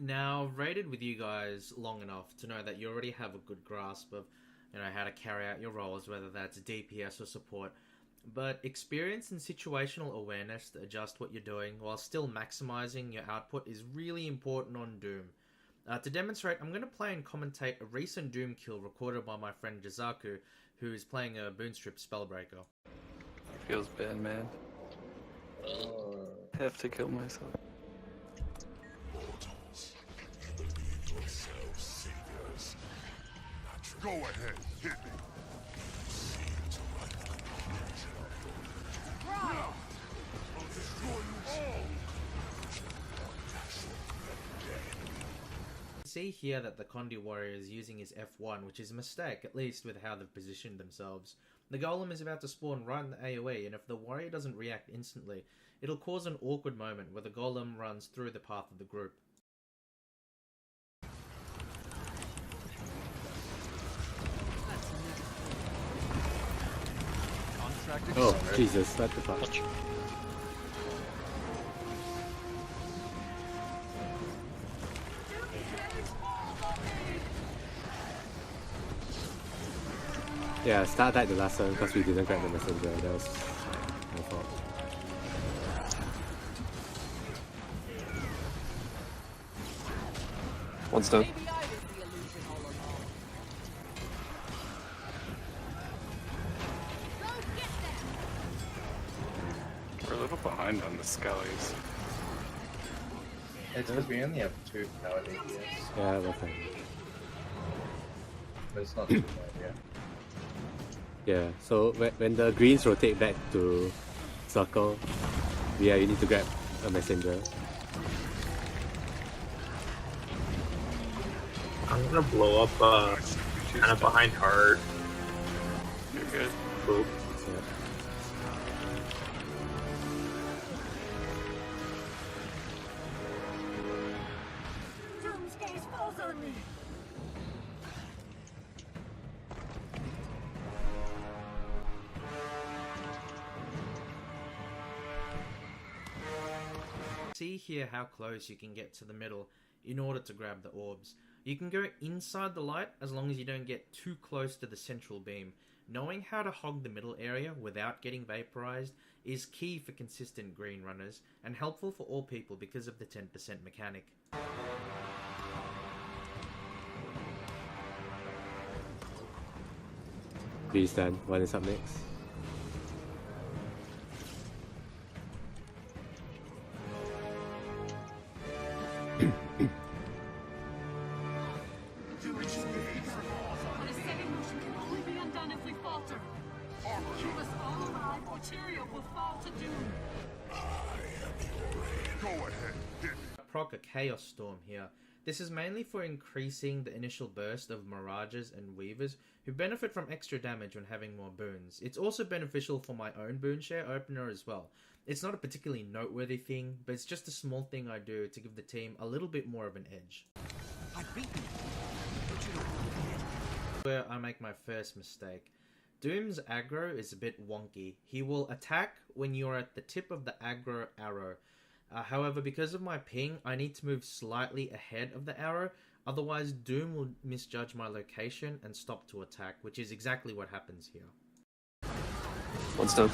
Now, I've raided with you guys long enough to know that you already have a good grasp of, how to carry out your roles, whether that's DPS or support. But experience and situational awareness to adjust what you're doing while still maximizing your output is really important on Doom. To demonstrate, I'm going to play and commentate a recent Doom kill recorded by my friend Jazaku, who is playing a Boonstrip Spellbreaker. Feels bad, man. I have to kill myself. Mortals, believe yourselves saviors. Go ahead, hit me. See it right conclusion. I'll destroy you all. See here that the Condi warrior is using his F1, which is a mistake, at least with how they've positioned themselves. The golem is about to spawn right in the AoE, and if the warrior doesn't react instantly, it'll cause an awkward moment where the golem runs through the path of the group. Oh, Jesus, what the fuck? Yeah, Star died the last one because we didn't grab the messenger. That was my fault. One's done. We're a little behind on the skellies. It's because we only have 2 nowadays, yes. Yeah, we're fine. But it's not too bad, yeah. Yeah, so when the greens rotate back to circle, you need to grab a messenger. I'm gonna blow up kind of behind hard. You're good. Boop. Yeah. Doom's gaze falls on me. See here how close you can get to the middle in order to grab the orbs. You can go inside the light as long as you don't get too close to the central beam. Knowing how to hog the middle area without getting vaporized is key for consistent green runners and helpful for all people because of the 10% mechanic. Greens done. One is up next. Proc a Chaos Storm here. This is mainly for increasing the initial burst of Mirages and Weavers, who benefit from extra damage when having more boons. It's also beneficial for my own boon share opener as well. It's not a particularly noteworthy thing, but it's just a small thing I do to give the team a little bit more of an edge. Where I make my first mistake. Doom's aggro is a bit wonky. He will attack when you're at the tip of the aggro arrow. However, because of my ping, I need to move slightly ahead of the arrow, otherwise Doom will misjudge my location and stop to attack, which is exactly what happens here. One's done.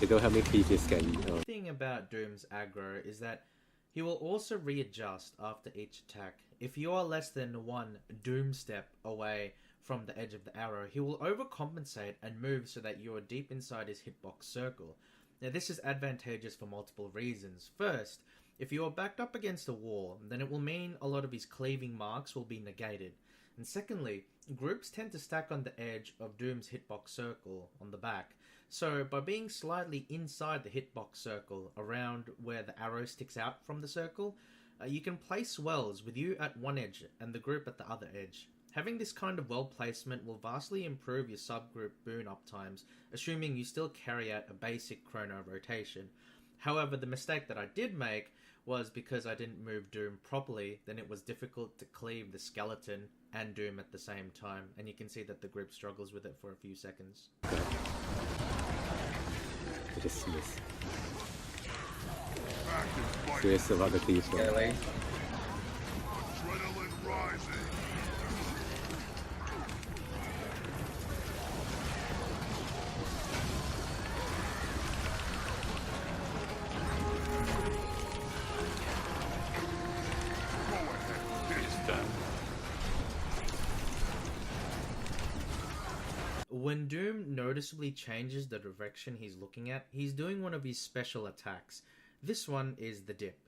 They don't help me cleave this guy. The thing about Doom's aggro is that he will also readjust after each attack. If you are less than 1 Doom step away from the edge of the arrow, he will overcompensate and move so that you are deep inside his hitbox circle. Now this is advantageous for multiple reasons. First, if you are backed up against a wall, then it will mean a lot of his cleaving marks will be negated. And secondly, groups tend to stack on the edge of Doom's hitbox circle on the back. So by being slightly inside the hitbox circle, around where the arrow sticks out from the circle, you can place wells with you at one edge and the group at the other edge. Having this kind of well placement will vastly improve your subgroup boon uptimes, assuming you still carry out a basic chrono rotation. However, the mistake that I did make was because I didn't move Doom properly, then it was difficult to cleave the skeleton and Doom at the same time, and you can see that the group struggles with it for a few seconds. I just missed. Curious about the cleave. Really? He's done. When Doom noticeably changes the direction he's looking at, he's doing one of his special attacks. This one is the dip.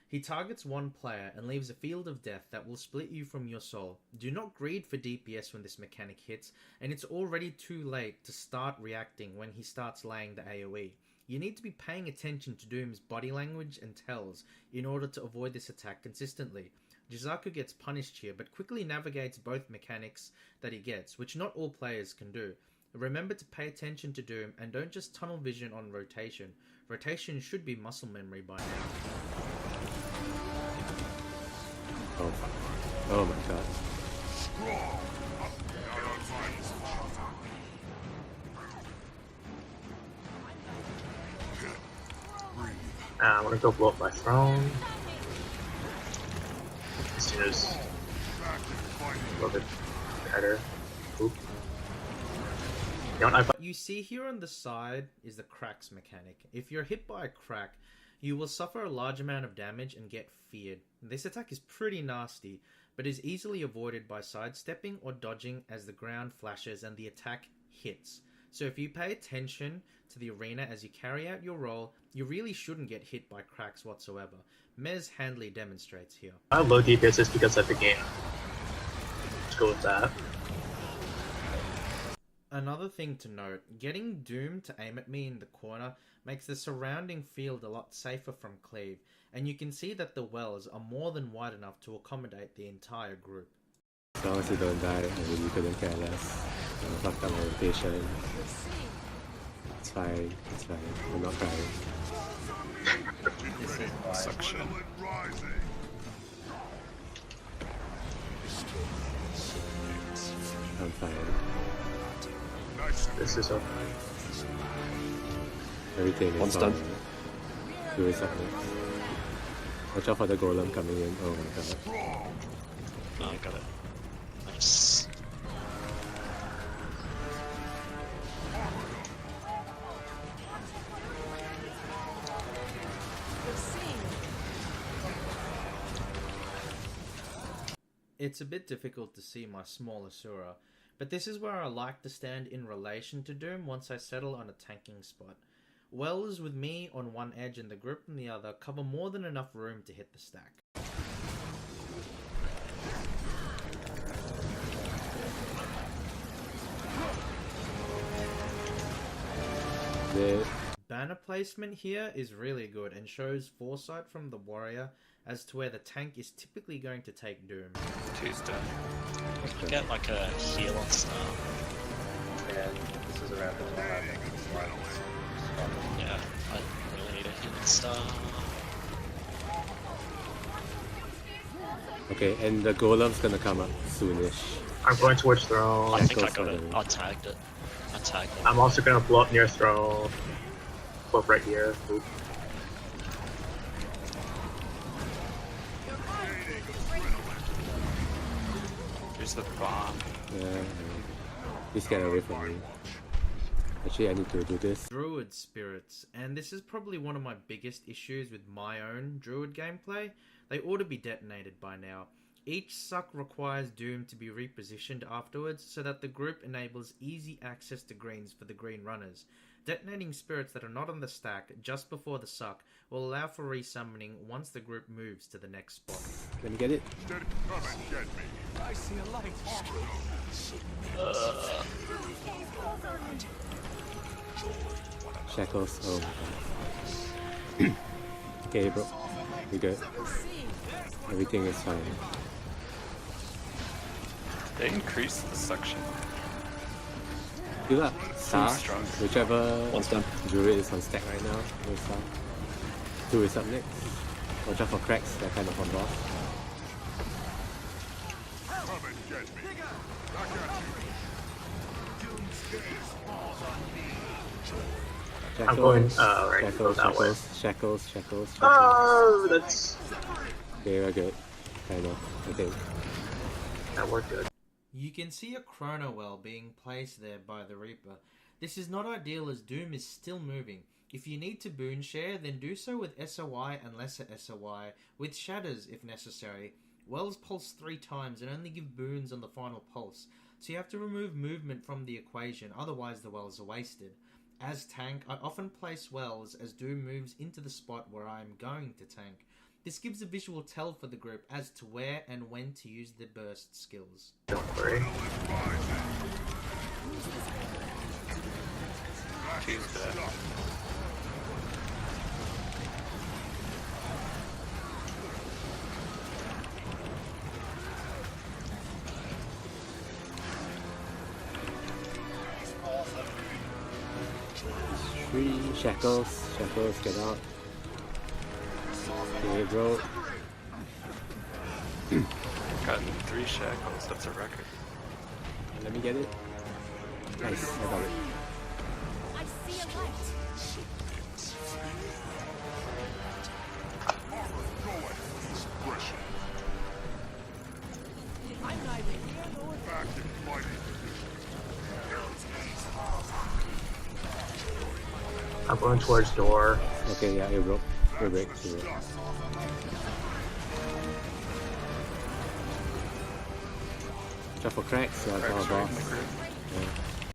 He targets one player and leaves a field of death that will split you from your soul. Do not greed for DPS when this mechanic hits, and it's already too late to start reacting when he starts laying the AoE. You need to be paying attention to Doom's body language and tells in order to avoid this attack consistently. Jizaku gets punished here, but quickly navigates both mechanics that he gets, which not all players can do. Remember to pay attention to Doom, and don't just tunnel vision on rotation. Rotation should be muscle memory by now. Oh my god. I'm gonna go blow up my throne. As soon as a little bit better. Oop. You know what, What you see here on the side is the cracks mechanic. If you're hit by a crack, you will suffer a large amount of damage and get feared. This attack is pretty nasty, but is easily avoided by sidestepping or dodging as the ground flashes and the attack hits. So if you pay attention to the arena as you carry out your role, you really shouldn't get hit by cracks whatsoever. Mez Handley demonstrates here. I have low DPS just because of the game. Let's go with that. Another thing to note, getting Doom to aim at me in the corner makes the surrounding field a lot safer from cleave, and you can see that the wells are more than wide enough to accommodate the entire group. As long as you don't die, I really couldn't care less. I'm fucked up my rotation. It's fine, it's fine. I'm not crying. This is why. Suction. I'm fine. This is okay. Everything is One's fine. done. Who is up next? Watch out for the golem coming in. Oh my god. No, I got it. Nice. It's a bit difficult to see my small Asura, but this is where I like to stand in relation to Doom once I settle on a tanking spot. Wells with me on one edge and the group on the other cover more than enough room to hit the stack. The Banner placement here is really good and shows foresight from the warrior as to where the tank is typically going to take Doom. Two's done. Get like a heal on start. Yeah, this is around the time I think it's like Yeah, I really need a heal on start. okay, and the golem's gonna come up soonish. I'm going towards throne. I think I goes got for it. the- I tagged it. I tagged it. I'm also gonna blow up near throne. Blow up right here. Oop. Here's the bomb. Yeah, please get away from me. Actually, I need to do this. Druid spirits, and this is probably one of my biggest issues with my own Druid gameplay. They ought to be detonated by now. Each suck requires Doom to be repositioned afterwards so that the group enables easy access to greens for the green runners. Detonating spirits that are not on the stack just before the suck will allow for resummoning once the group moves to the next spot. Can you get it? Shackles. Oh my god. Okay, bro. We good. Everything is fine. They increased the suction. Heal up. Star. strong. Whichever One's done. druid is on stack right now. Go Star. Two is up next. Watch out for cracks. They're kind of on boss. I'm going, right, shackles, that way. shackles. Oh, that's... Okay, we're good. Kind of, I think. That worked good. You can see a Chrono well being placed there by the Reaper. This is not ideal as Doom is still moving. If you need to boon share, then do so with SOI and lesser SOI, with shatters if necessary. Wells pulse 3 times and only give boons on the final pulse, so you have to remove movement from the equation, otherwise the wells are wasted. As tank, I often place wells as Doom moves into the spot where I am going to tank. This gives a visual tell for the group as to where and when to use the burst skills. Don't worry. Two's dead. Three shackles, get out. Okay, bro. Gotten 3 shackles, that's a record. Let me get it. Nice, I got it. I see a light. I'm neither here nor there. I'm going towards door. Okay, yeah, it broke. It broke. Try for cracks, yeah, Cracks our right in boss. the group. Yeah.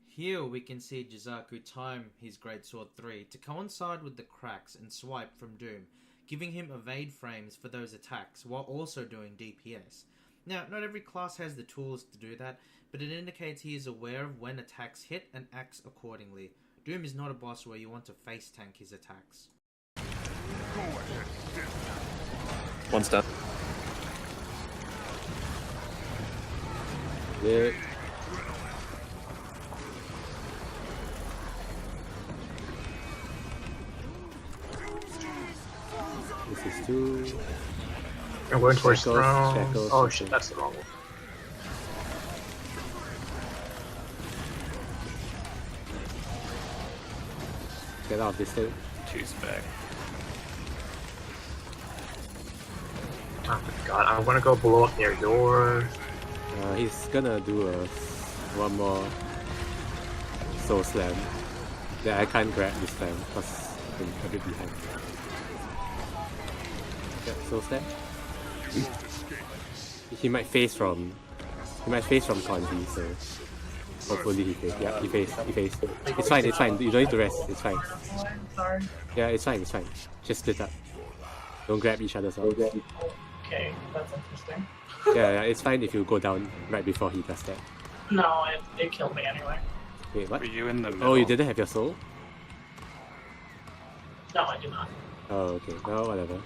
Here we can see Jizaku time his Greatsword 3 to coincide with the cracks and swipe from Doom, giving him evade frames for those attacks while also doing DPS. Now, not every class has the tools to do that, but it indicates he is aware of when attacks hit and acts accordingly. Doom is not a boss where you want to face tank his attacks. One's done. Yeah. This is 2. I'm going towards Shackles, throne. shackles, Oh shackles. shit, that's the wrong one. Get out of this thing. 2's back. Oh my god, I'm gonna go blow up near door. He's gonna do one more soul slam that I can't grab this time because I'm a bit behind. Yeah, soul slam. He might face from Conji, so hopefully he faced. Yeah, he faced. It's fine. You don't need to rest. It's fine. Yeah, it's fine. Just split up. Don't grab each other's arms. Okay, that's interesting. Yeah, it's fine if you go down right before he does that. No, it killed me anyway. Wait, what? Were you in the middle? Oh, you didn't have your soul? No, I do not. Oh, okay. No, whatever.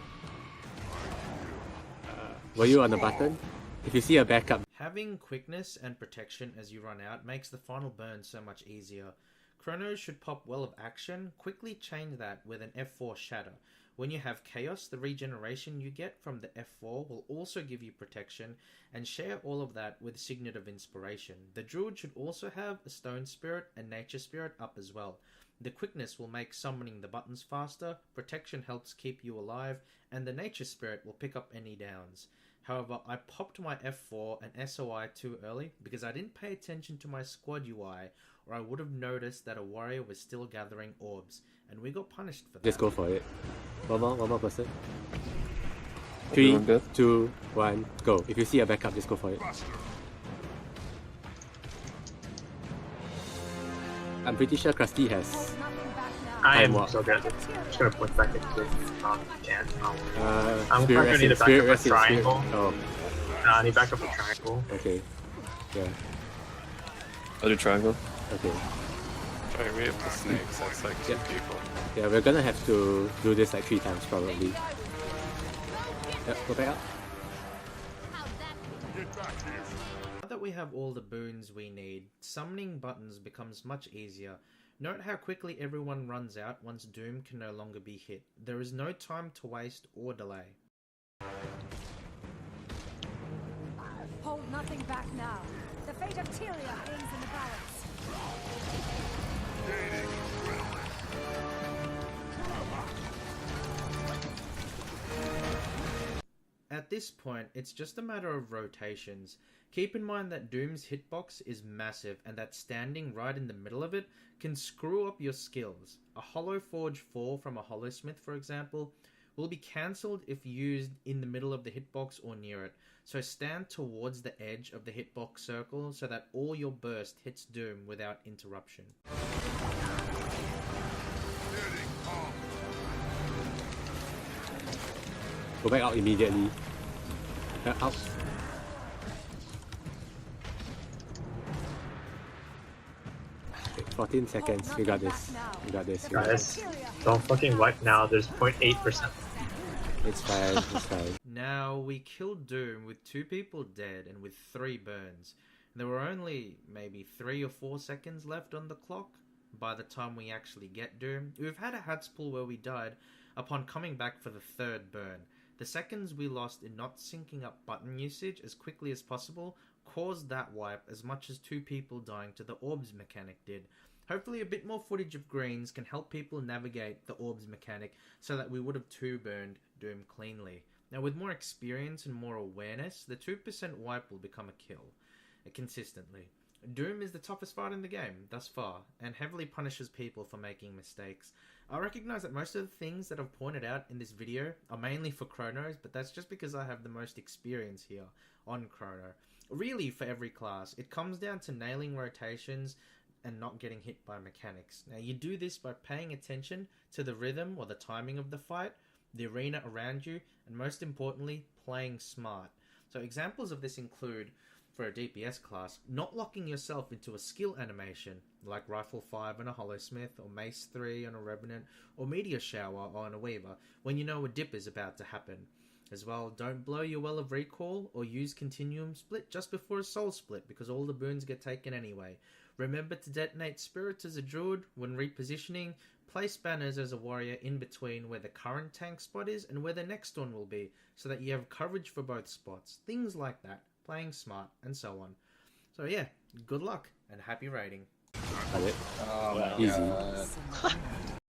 Were you on the button? If you see a backup... Having quickness and protection as you run out makes the final burn so much easier. Chrono should pop Well of Action, quickly change that with an F4 Shatter. When you have Chaos, the regeneration you get from the F4 will also give you protection, and share all of that with Signet of Inspiration. The Druid should also have a Stone Spirit and Nature Spirit up as well. The quickness will make summoning the buttons faster, protection helps keep you alive, and the Nature Spirit will pick up any downs. However, I popped my F4 and SOI too early because I didn't pay attention to my squad UI, or I would have noticed that a warrior was still gathering orbs, and we got punished for that. Just go for it. One more person. 3, 2, 1, go. If you see a backup, just go for it. I'm pretty sure Krusty has... Hold nothing back now. I am what? so good. I'm just gonna point back into it. I'm Spirit gonna need a Spirit backup for triangle. Oh, I need backup for triangle. okay. Yeah, I'll do triangle. okay. Sorry, we have the snakes, that's like 2 people. Yeah, we're gonna have to do this like 3 times probably. Yep, go back up. Now that we have all the boons we need, summoning buttons becomes much easier. Note how quickly everyone runs out once Doom can no longer be hit. There is no time to waste or delay. Hold nothing back now. The fate of Tyria hangs in the balance. At this point, it's just a matter of rotations. Keep in mind that Doom's hitbox is massive and that standing right in the middle of it can screw up your skills. A Hollow Forge 4 from a Hollowsmith, for example, will be cancelled if used in the middle of the hitbox or near it. So stand towards the edge of the hitbox circle so that all your burst hits Doom without interruption. Go back out immediately. Out. Okay, 14 seconds. We got this. We got this. We got this. Guys, don't fucking wipe now. There's 0.8%. It's fine. It's fine. Now, we killed Doom with 2 people dead and with 3 burns. There were only maybe 3 or 4 seconds left on the clock by the time we actually get Doom. We've had a hat's pull where we died upon coming back for the 3rd burn. The seconds we lost in not syncing up button usage as quickly as possible caused that wipe as much as 2 people dying to the orbs mechanic did. Hopefully a bit more footage of greens can help people navigate the orbs mechanic so that we would have 2-burned Doom cleanly. Now with more experience and more awareness, the 2% wipe will become a kill. Consistently. Doom is the toughest fight in the game, thus far, and heavily punishes people for making mistakes. I recognise that most of the things that I've pointed out in this video are mainly for Chronos, but that's just because I have the most experience here on Chrono. Really, for every class, it comes down to nailing rotations and not getting hit by mechanics. Now, you do this by paying attention to the rhythm or the timing of the fight, the arena around you, and most importantly, playing smart. So examples of this include, for a DPS class, not locking yourself into a skill animation, like Rifle 5 on a Hollowsmith, or Mace 3 on a Revenant, or Meteor Shower on a Weaver, when you know a dip is about to happen. As well, don't blow your Well of Recall, or use Continuum Split just before a Soul Split, because all the boons get taken anyway. Remember to detonate Spirits as a Druid when repositioning, place banners as a warrior in between where the current tank spot is and where the next one will be, so that you have coverage for both spots. Things like that. Playing smart, and so on. So yeah, good luck, and happy raiding. Got it. Oh my Easy. god.